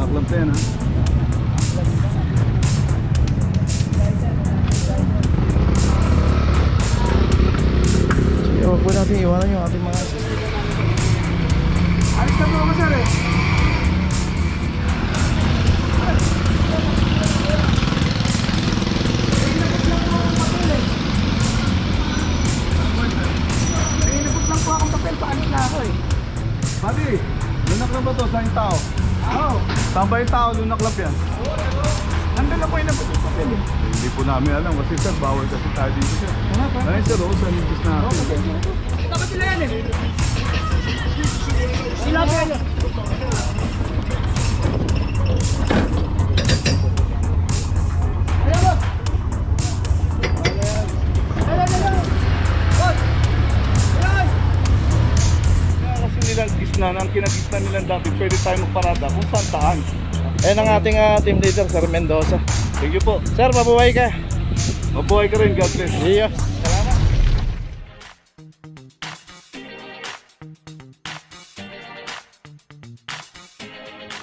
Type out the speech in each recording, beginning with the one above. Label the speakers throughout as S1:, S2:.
S1: nakaklap na yan ha.
S2: Sige, huwag po natin iwanan yung ating mga
S1: Alis na po ako sir eh. Buddy, lunak na ba to? Saan yung tao? Oo. Saan ba yung tao? Lunaklap yan? Nandun na po yung napot yung papel eh. Hindi po namin alam kasi sir, bawal kasi tayo dito sir. Ay sir, oo, saan yung na natin?
S3: Dapat sila yan eh. Sila ba yan?
S1: Ang kinagisnan nilang dati, pwede tayo magparada kung saan.
S2: Ayan ang ating team leader, Sir Mendoza.
S1: Thank you po.
S2: Sir, mabuhay ka.
S1: Mabuhay ka rin, God bless.
S2: Iyo. Salamat.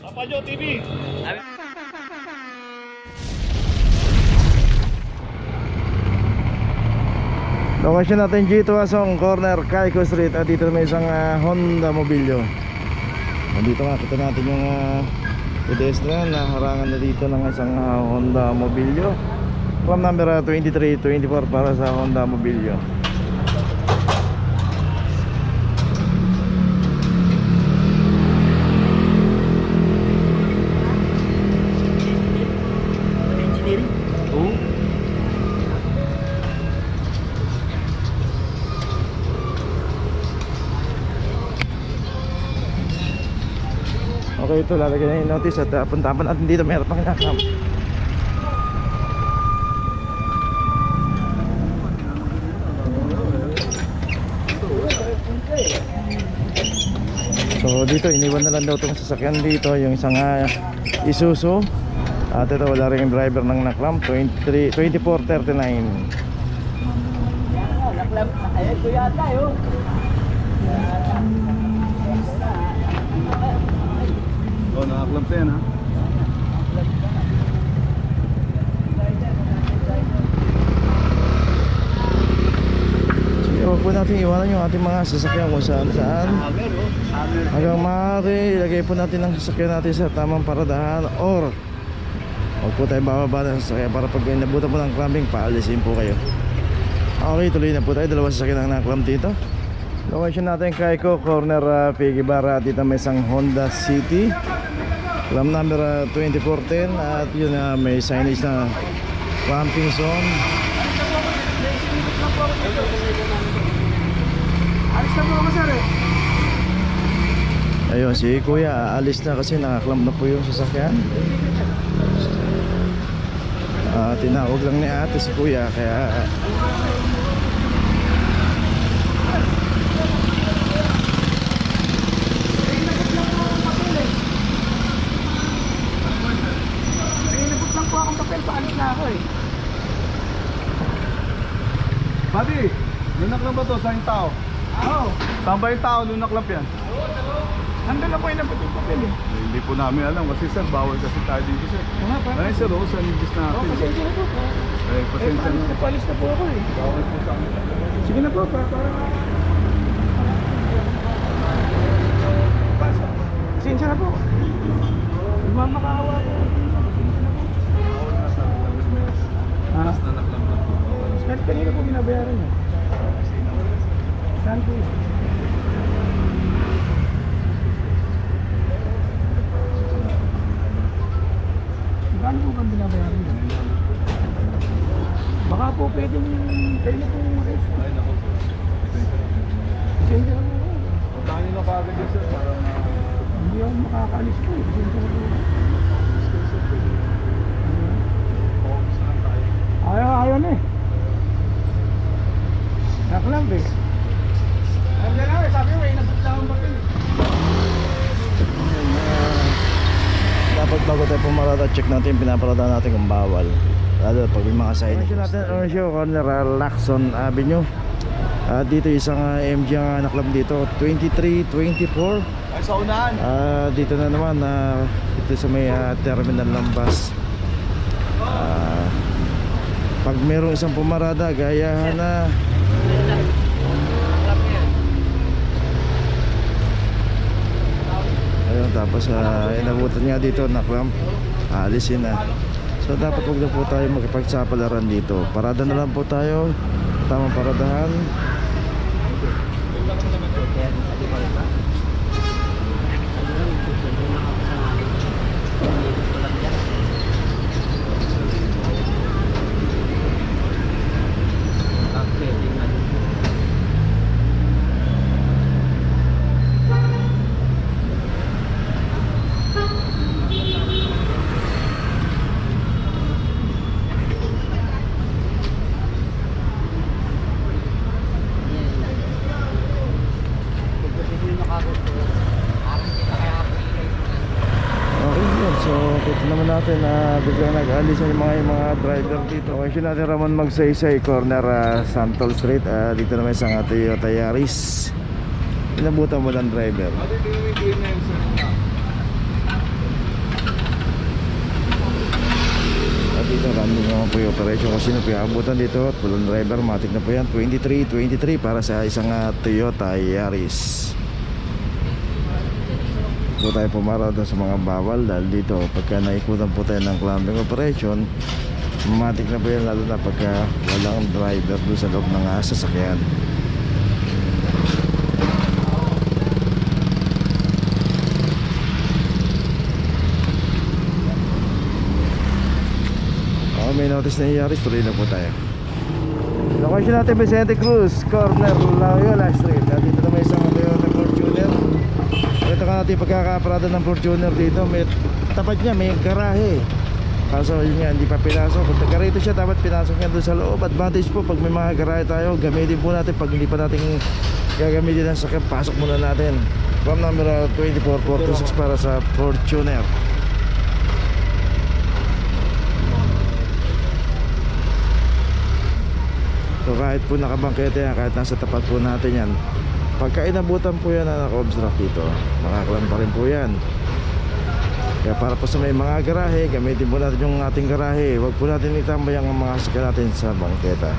S1: Papa Joe TV.
S2: Location natin G2 Asong Corner, Kaiko Street. At dito may isang Honda Mobilio. Nandito nga, kita natin yung pedestrian na harangan na dito ng isang Honda Mobilio. From number 2324 para sa Honda Mobilio.
S3: Engineering?
S1: Oo.
S2: Okay, ito lalagyan na yung notice at puntahan natin dito, meron pang nakam. So dito iniwan na lang daw itong sasakyan dito, yung isang Isuzu. At ito wala rin yung driver ng naklam, 2439.
S3: Ayan ko yata yun.
S1: Oh, nakaklap na yan ha.
S2: Sige, huwag po natin iwanan yung ating mga sasakyan kung saan hanggang maaari ilagay po natin ang sasakyan natin sa tamang paradahan, or huwag po tayo bababa ng sasakyan para pag nabutan po ng clamping, paalisin po kayo. Okay, tuloy na po tayo. Dalawa sasakyan ang naklam dito. Location natin Kaiko Corner, Pigibara. At dito may isang Honda City, clam number 2410. At yun may signage na clamping zone.
S3: Alis na po ako sir eh.
S2: Ayun, si kuya aalis na kasi nakaklamp na po yung sasakyan. Tinawag lang ni ate si kuya, kaya
S3: Inabot lang po akong papel, paalis na ako eh.
S1: Buddy, lunaklap ba to? Saan yung tao?
S3: Oo.
S1: Saan ba yung tao? Lunaklap yan?
S3: Nandun na po yung napot yung papel eh.
S1: Hindi po namin alam kasi sir, bawal kasi tayo dito sir. Ay sir, oo, saan yung na
S3: Oo,
S1: natin?
S3: pasensya na po.
S1: Ay, pasensya na.
S3: Paalis na po ako eh.
S1: Bawal po sa amin.
S3: Sige na po, para pasensya na po. Nagmamakaawa po. Ha? Kahit kanina po binabayaran niya. Saan po? Saan po bang binabayaran niya? Baka po pwedeng kayo na po umalis.
S1: Ay, naku po.
S3: Pasensya na po.
S1: Puntahan nyo na kagad yun sir, para
S3: Hindi ako makakaalis po. Pasensya na po.
S1: focus na lang tayo.
S3: Ayaw na eh. Naklam eh. Alam na lang eh, sabi mo, inabot lang ang papel eh.
S2: dapat bago tayo pumarada, check natin yung pinaparada natin kung bawal, lalo pag may mga signage natin. Orange Corner, Lacson Avenue. Dito isang MG ang naklam dito, 23-24.
S1: Ay, sa unahan.
S2: Dito na naman ito sa may terminal ng bus. Pag merong isang pumarada, gayahan na. Ayun, tapos inabutan nga dito na clamp, alisin na. So dapat huwag na po tayo makipagsapalaran dito. Parada na lang po tayo, tamang paradahan. So kita naman natin na biglang nag-alis yung mga driver dito. Kasi natin Ramon Magsaysay, corner Santol Street. Dito naman isang Toyota Yaris. Inabutan mo ng driver. Dito random naman po yung operation kung sino po yung abutan dito. At walang driver, matik na po yan. 23-23 para sa isang Toyota Yaris. Po tayo pumarada sa mga bawal dahil dito pagka naikutan po tayo ng clamping operation, matik na po yan, lalo na pagka walang driver doon sa loob ng sasakyan. May notice na Yaris, tuloy na po tayo. Location natin Vicente Cruz, corner Loyola Street. Dito na may isang Toyota Fortuner. Ito ka natin pagkakaparada ng Fortuner dito. May tapat niya, may garahe. Kaso yun nga, hindi pa pinasok. Kung taga rito siya, dapat pinasok niya doon sa loob. Advantage po pag may mga garahe tayo, gamitin po natin. Pag hindi pa natin gagamitin ang sakyan, pasok muna natin. From number 2446 para sa Fortuner. So kahit po nakabangkete yan, kahit nasa tapat po natin yan, pagka inabutan po yan na naka-obstruct dito, makakalan pa rin po yan. Kaya para po sa may mga garahe, gamitin po natin yung ating garahe. Huwag po natin itambay ang mga sakyan natin sa bangketa.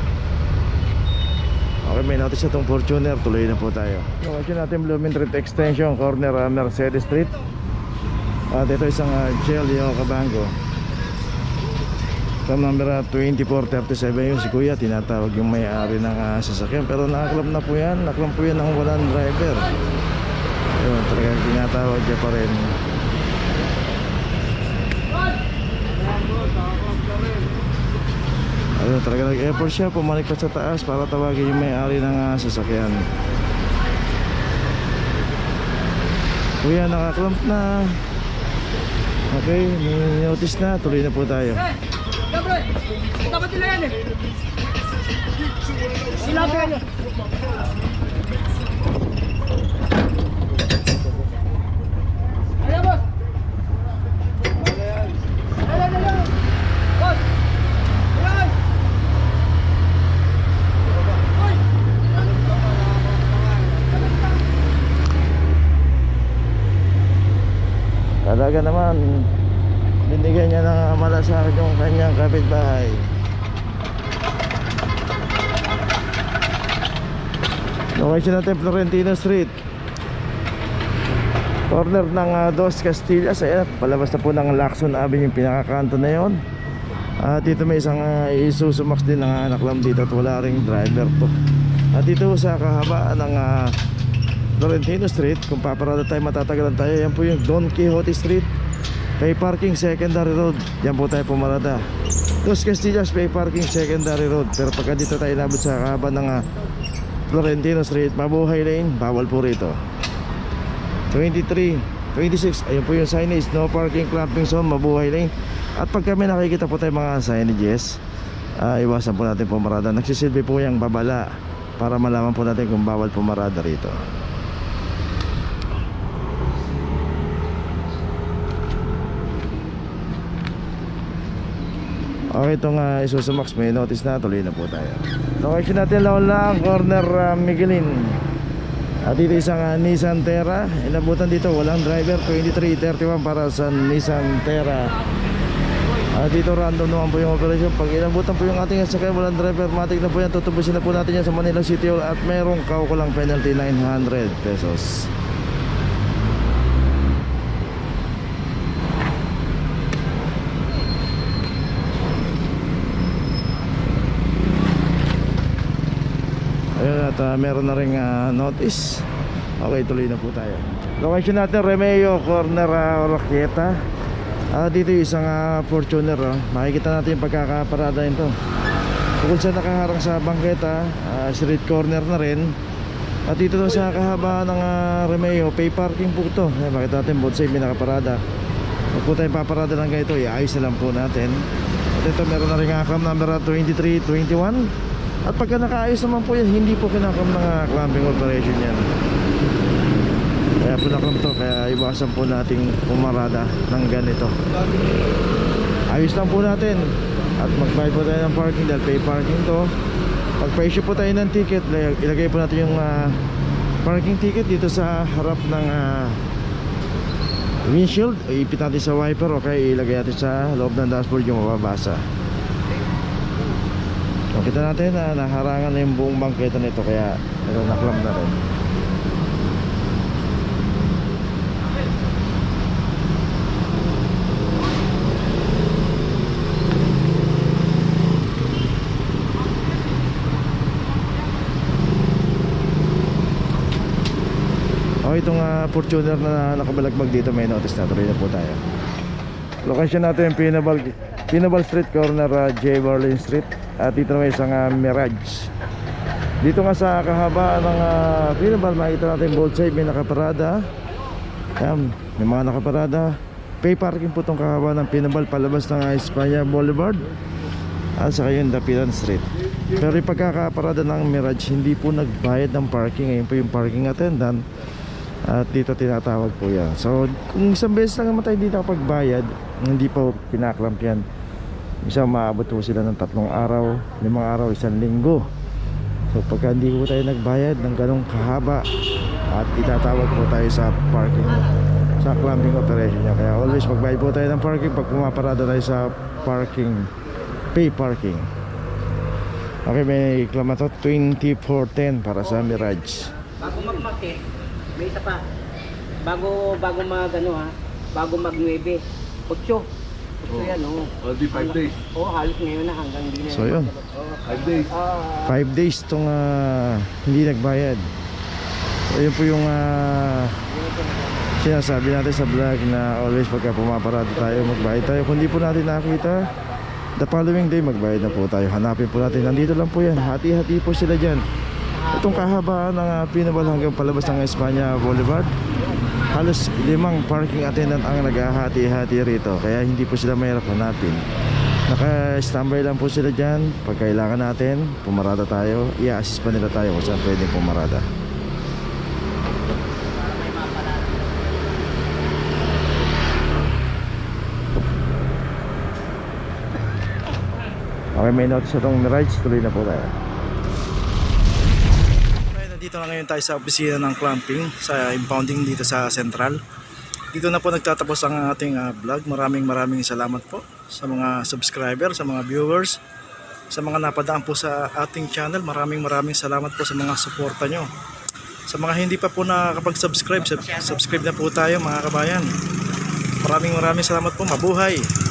S2: Okay, may notice na itong Fortuner, tuloy na po tayo. Location natin Blooming Street Extension, corner Mercedes Street. Dito isang Gelio Cabango. Sa number 2437 yung si Kuya, tinatawag yung may-ari ng sasakyan. Pero nakaklam na po yan, naklam po yan ng walang driver. Ayun, talagang tinatawag niya pa rin. Ayun, talagang nag-effort siya, pumalik pa sa taas para tawagin yung may-ari ng sasakyan. Kuya, nakaklamp na. Okay, may notice na, tuloy na po tayo.
S3: Dapat nila yan eh. Sila ba yan? Ayan, boss. Ayan. Boss. Ayan. Uy.
S2: Talaga naman, binigyan niya ng malasakit yung kanyang kapitbahay. Location natin Florentino Street, corner ng Dos Castillas. Ayan, palabas na po ng Lacson Avenue yung pinakakanto na yun. Dito may isang Isuzu Max din na naklam dito at wala ring driver to. Dito sa kahabaan ng Florentino Street, kung paparada tayo, matatagalan tayo. Yan po yung Don Quixote Street, pay parking secondary road. Yan po tayo pumarada. Dos Castillas, pay parking secondary road. Pero pagka dito tayo nabot sa kahabaan ng Florentino Street, Mabuhay Lane, bawal po rito. 23, 26, ayun po yung signage, no parking clamping zone, Mabuhay Lane. At pag kami nakikita po tayo mga signages, iwasan po natin pumarada. Nagsisilbi po yung babala para malaman po natin kung bawal pumarada rito. Okay, itong Isuzu Max may notice na, tuloy na po tayo. Location natin lang, corner Miguelin. At dito isang Nissan Terra. Inabutan dito, walang driver, 2331 para sa Nissan Terra. At dito random naman po yung operation. Pag inabutan po yung ating sasakyan, walang driver, matik na po yan. Tutubusin na po natin yan sa Manila City Hall. At merong kaukulang penalty, 900 pesos. Ayun, at meron na rin notice. Okay, tuloy na po tayo. Location natin, Remeo, corner Roqueta. Dito yung isang Fortuner. Makikita natin yung pagkakaparada nito. Bukod sa nakaharang sa bangketa, street corner na rin. At dito sa kahaba ng Remeo, pay parking po ito. Makita natin both side may nakaparada. Huwag po tayong paparada ng ganito, iayos na lang po natin. At ito meron na rin cam number 2321. At pagka nakaayos naman po yan, hindi po kinakam ng clamping operation yan. Kaya po nakam to, kaya iwasan po nating pumarada ng ganito. Ayos lang po natin. At magbayad po tayo ng parking dahil pay parking to. Pag pa-issue po tayo ng ticket, ilagay po natin yung parking ticket dito sa harap ng windshield. Ipit natin sa wiper o kaya ilagay natin sa loob ng dashboard yung mababasa. Kita natin na naharangan na yung buong bangketa nito, kaya naklam na rin. Itong Fortuner na nakabalagbag dito, may notice na, tuloy na po tayo. Location natin yung Pinabal Street, corner J. Berlin Street. At dito naman isang Mirage. Dito nga sa kahabaan ng Pinabal, makikita natin both side may nakaparada. Ayan, may mga nakaparada. Pay parking po itong kahabaan ng Pinabal palabas ng Espanya Boulevard at saka yung Dapitan Street. Pero yung pagkakaparada ng Mirage, hindi po nagbayad ng parking. Ngayon po yung parking attendant. At dito tinatawag po yan. So kung isang beses lang naman tayo dito kapagbayad, hindi po pinaklamp yan. Minsan maabot po sila ng 3 araw, 5 araw, 1 linggo. So pagka hindi po tayo nagbayad ng ganong kahaba, at itatawag po tayo sa parking, sa clamping operation niya. Kaya always magbayad po tayo ng parking pag pumaparada tayo sa parking, pay parking. Okay, may klamato 2410 para sa Mirage.
S3: Bago mag-market, may isa pa. Bago bago mag-9, 8. So yan,
S1: Di 5 days.
S3: halos ngayon na hanggang hindi na.
S2: So yun,
S1: 5 days.
S2: 5 days itong hindi nagbayad. So yun po yung sinasabi natin sa vlog na always pagka pumaparada tayo, magbayad tayo. Kung di po natin nakita, the following day magbayad na po tayo. Hanapin po natin, nandito lang po yan, hati-hati po sila dyan. Itong kahabaan ng Pinabal hanggang palabas ng Espanya Boulevard, halos 5 parking attendant ang naghahati-hati rito. Kaya hindi po sila mahirap hanapin. Naka-standby lang po sila dyan. Pag kailangan natin, pumarada tayo, i-assist pa nila tayo kung saan pwedeng pumarada. Okay, may notice itong Mirage, tuloy na po tayo. Dito na ngayon tayo sa opisina ng clamping sa impounding dito sa Central. Dito na po nagtatapos ang ating vlog. Maraming salamat po sa mga subscriber, sa mga viewers, sa mga napadaan po sa ating channel. Maraming salamat po sa mga suporta nyo. Sa mga hindi pa po nakakapag-subscribe, subscribe na po tayo mga kabayan. Maraming salamat po. Mabuhay!